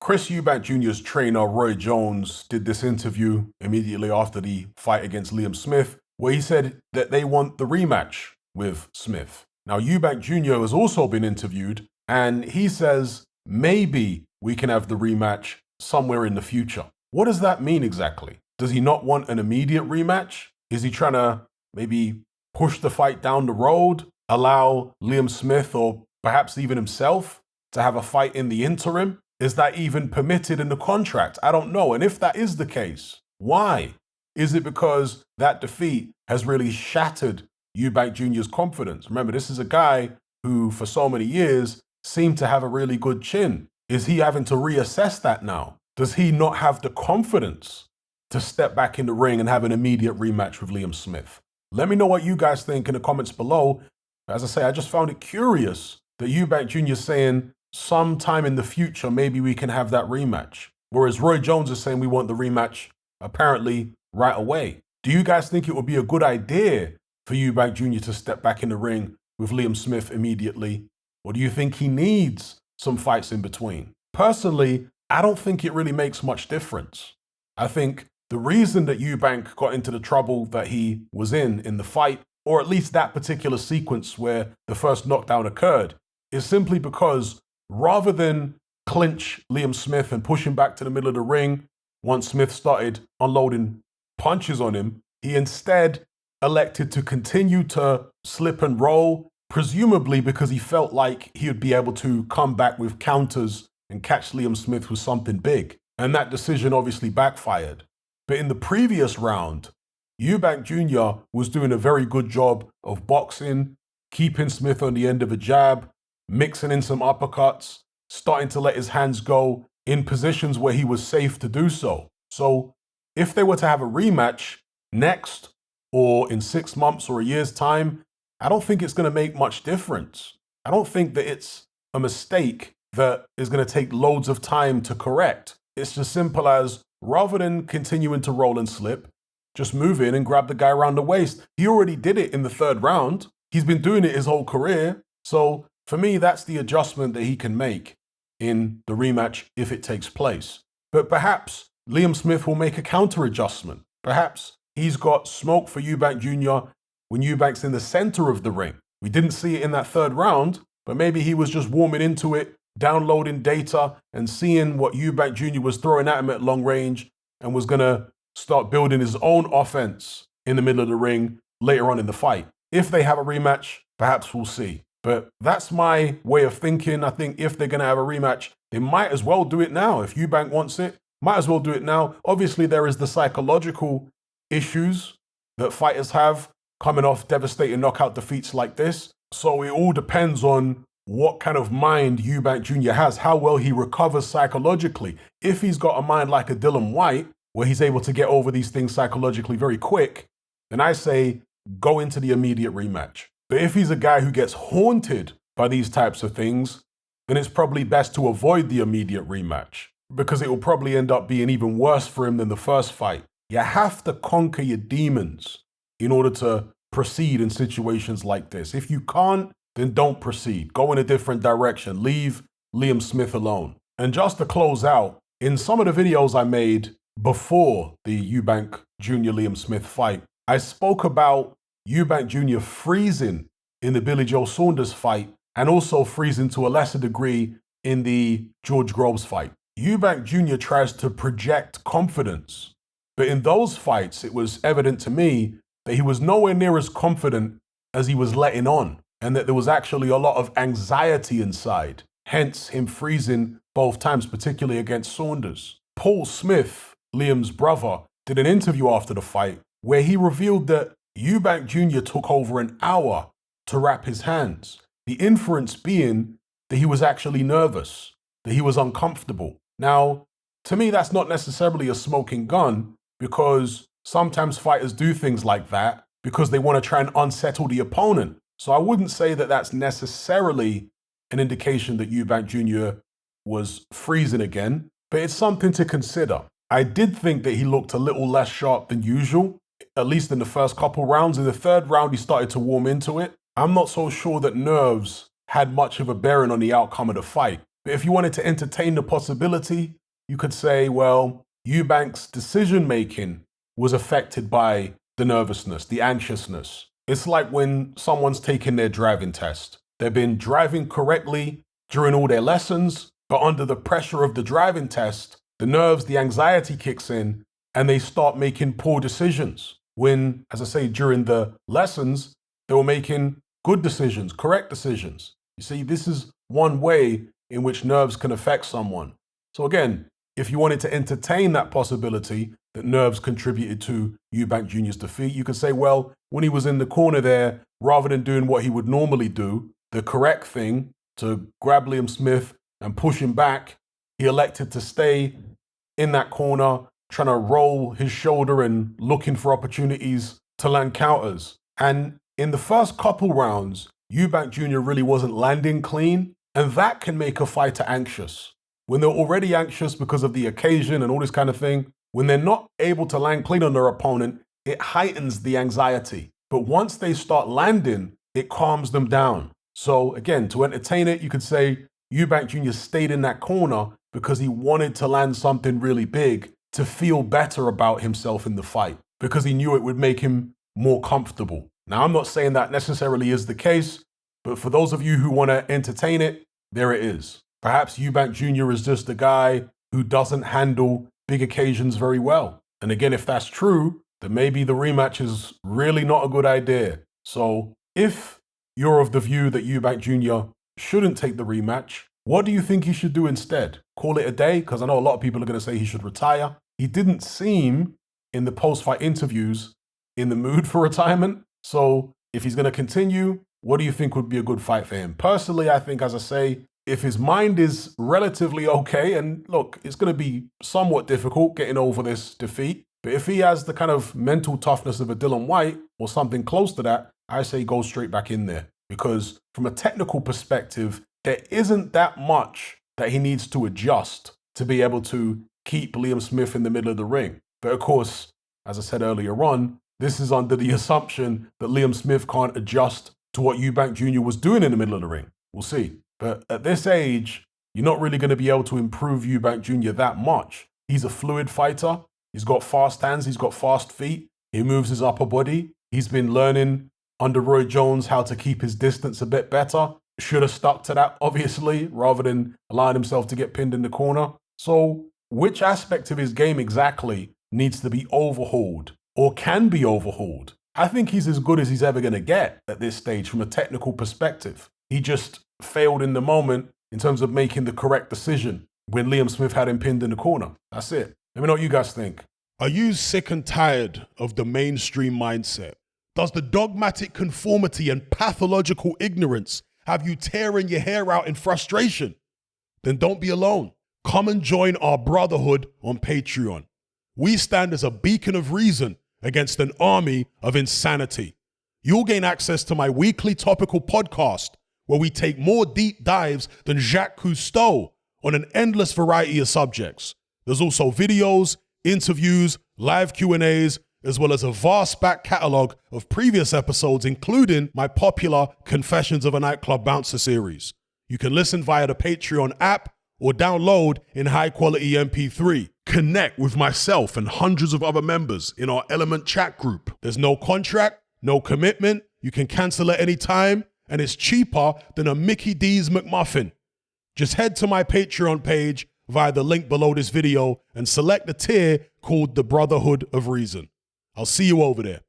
Chris Eubank Jr.'s trainer, Roy Jones, did this interview immediately after the fight against Liam Smith, where he said that they want the rematch with Smith. Now, Eubank Jr. has also been interviewed, and he says maybe we can have the rematch somewhere in the future. What does that mean exactly? Does he not want an immediate rematch? Is he trying to maybe push the fight down the road, allow Liam Smith or perhaps even himself to have a fight in the interim? Is that even permitted in the contract? I don't know. And if that is the case, why? Is it because that defeat has really shattered Eubank Jr.'s confidence? Remember, this is a guy who for so many years seemed to have a really good chin. Is he having to reassess that now? Does he not have the confidence to step back in the ring and have an immediate rematch with Liam Smith? Let me know what you guys think in the comments below. As I say, I just found it curious that Eubank Jr. is saying sometime in the future, maybe we can have that rematch. Whereas Roy Jones is saying we want the rematch apparently right away. Do you guys think it would be a good idea for Eubank Jr. to step back in the ring with Liam Smith immediately? Or do you think he needs some fights in between? Personally, I don't think it really makes much difference. I think the reason that Eubank got into the trouble that he was in the fight, or at least that particular sequence where the first knockdown occurred, is simply because rather than clinch Liam Smith and push him back to the middle of the ring once Smith started unloading punches on him, he instead elected to continue to slip and roll, presumably because he felt like he would be able to come back with counters and catch Liam Smith with something big. And that decision obviously backfired. But in the previous round, Eubank Jr. was doing a very good job of boxing, keeping Smith on the end of a jab, mixing in some uppercuts, starting to let his hands go in positions where he was safe to do so. So if they were to have a rematch next or in 6 months or a year's time, I don't think it's going to make much difference. I don't think that it's a mistake that is going to take loads of time to correct. It's as simple as rather than continuing to roll and slip, just move in and grab the guy around the waist. He already did it in the third round. He's been doing it his whole career. So for me, that's the adjustment that he can make in the rematch if it takes place. But perhaps Liam Smith will make a counter adjustment. Perhaps he's got smoke for Eubank Jr. when Eubank's in the center of the ring. We didn't see it in that third round, but maybe he was just warming into it, downloading data and seeing what Eubank Jr. was throwing at him at long range and was going to start building his own offense in the middle of the ring later on in the fight. If they have a rematch, perhaps we'll see. But that's my way of thinking. I think if they're going to have a rematch, they might as well do it now. If Eubank wants it, might as well do it now. Obviously, there is the psychological issues that fighters have coming off devastating knockout defeats like this. So it all depends on what kind of mind Eubank Jr. has, how well he recovers psychologically. If he's got a mind like a Dylan White, where he's able to get over these things psychologically very quick, then I say go into the immediate rematch. But if he's a guy who gets haunted by these types of things, then it's probably best to avoid the immediate rematch because it will probably end up being even worse for him than the first fight. You have to conquer your demons in order to proceed in situations like this. If you can't, then don't proceed. Go in a different direction. Leave Liam Smith alone. And just to close out, in some of the videos I made before the Eubank Jr. Liam Smith fight, I spoke about Eubank Jr. freezing in the Billy Joe Saunders fight and also freezing to a lesser degree in the George Groves fight. Eubank Jr. tries to project confidence, but in those fights, it was evident to me that he was nowhere near as confident as he was letting on, and that there was actually a lot of anxiety inside, hence him freezing both times, particularly against Saunders. Paul Smith, Liam's brother, did an interview after the fight where he revealed that Eubank Jr. took over an hour to wrap his hands, the inference being that he was actually nervous, that he was uncomfortable. Now, to me, that's not necessarily a smoking gun because sometimes fighters do things like that because they want to try and unsettle the opponent. So I wouldn't say that that's necessarily an indication that Eubank Jr. was freezing again, but it's something to consider. I did think that he looked a little less sharp than usual, at least in the first couple rounds. In the third round, he started to warm into it. I'm not so sure that nerves had much of a bearing on the outcome of the fight. But if you wanted to entertain the possibility, you could say, well, Eubank's decision-making was affected by the nervousness, the anxiousness. It's like when someone's taking their driving test. They've been driving correctly during all their lessons, but under the pressure of the driving test, the nerves, the anxiety kicks in, and they start making poor decisions. When, as I say, during the lessons, they were making good decisions, correct decisions. You see, this is one way in which nerves can affect someone. So again, if you wanted to entertain that possibility that nerves contributed to Eubank Jr.'s defeat, you could say, well, when he was in the corner there, rather than doing what he would normally do, the correct thing to grab Liam Smith and push him back, he elected to stay in that corner, trying to roll his shoulder and looking for opportunities to land counters. And in the first couple rounds, Eubank Jr. really wasn't landing clean, and that can make a fighter anxious. When they're already anxious because of the occasion and all this kind of thing, when they're not able to land clean on their opponent, it heightens the anxiety. But once they start landing, it calms them down. So again, to entertain it, you could say Eubank Jr. stayed in that corner because he wanted to land something really big to feel better about himself in the fight, because he knew it would make him more comfortable. Now, I'm not saying that necessarily is the case, but for those of you who want to entertain it, there it is. Perhaps Eubank Jr. is just a guy who doesn't handle big occasions very well. And again, if that's true, then maybe the rematch is really not a good idea. So if you're of the view that Eubank Jr. shouldn't take the rematch, what do you think he should do instead? Call it a day? Because I know a lot of people are going to say he should retire. He didn't seem, in the post-fight interviews, in the mood for retirement. So if he's going to continue, what do you think would be a good fight for him? Personally, I think, as I say, if his mind is relatively okay, and look, it's going to be somewhat difficult getting over this defeat, but if he has the kind of mental toughness of a Dillian Whyte or something close to that, I say go straight back in there. Because from a technical perspective, there isn't that much that he needs to adjust to be able to keep Liam Smith in the middle of the ring. But of course, as I said earlier on, this is under the assumption that Liam Smith can't adjust to what Eubank Jr. was doing in the middle of the ring. We'll see. But at this age, you're not really going to be able to improve Eubank Jr. that much. He's a fluid fighter. He's got fast hands. He's got fast feet. He moves his upper body. He's been learning under Roy Jones how to keep his distance a bit better. Should have stuck to that, obviously, rather than allowing himself to get pinned in the corner. So which aspect of his game exactly needs to be overhauled or can be overhauled? I think he's as good as he's ever going to get at this stage from a technical perspective. He just failed in the moment in terms of making the correct decision when Liam Smith had him pinned in the corner. That's it. Let me know what you guys think. Are you sick and tired of the mainstream mindset? Does the dogmatic conformity and pathological ignorance have you tearing your hair out in frustration? Then don't be alone. Come and join our brotherhood on Patreon. We stand as a beacon of reason against an army of insanity. You'll gain access to my weekly topical podcast, where we take more deep dives than Jacques Cousteau on an endless variety of subjects. There's also videos, interviews, live Q&As, as well as a vast back catalogue of previous episodes, including my popular Confessions of a Nightclub Bouncer series. You can listen via the Patreon app or download in high-quality MP3. Connect with myself and hundreds of other members in our Element chat group. There's no contract, no commitment, you can cancel at any time, and it's cheaper than a Mickey D's McMuffin. Just head to my Patreon page via the link below this video and select the tier called the Brotherhood of Reason. I'll see you over there.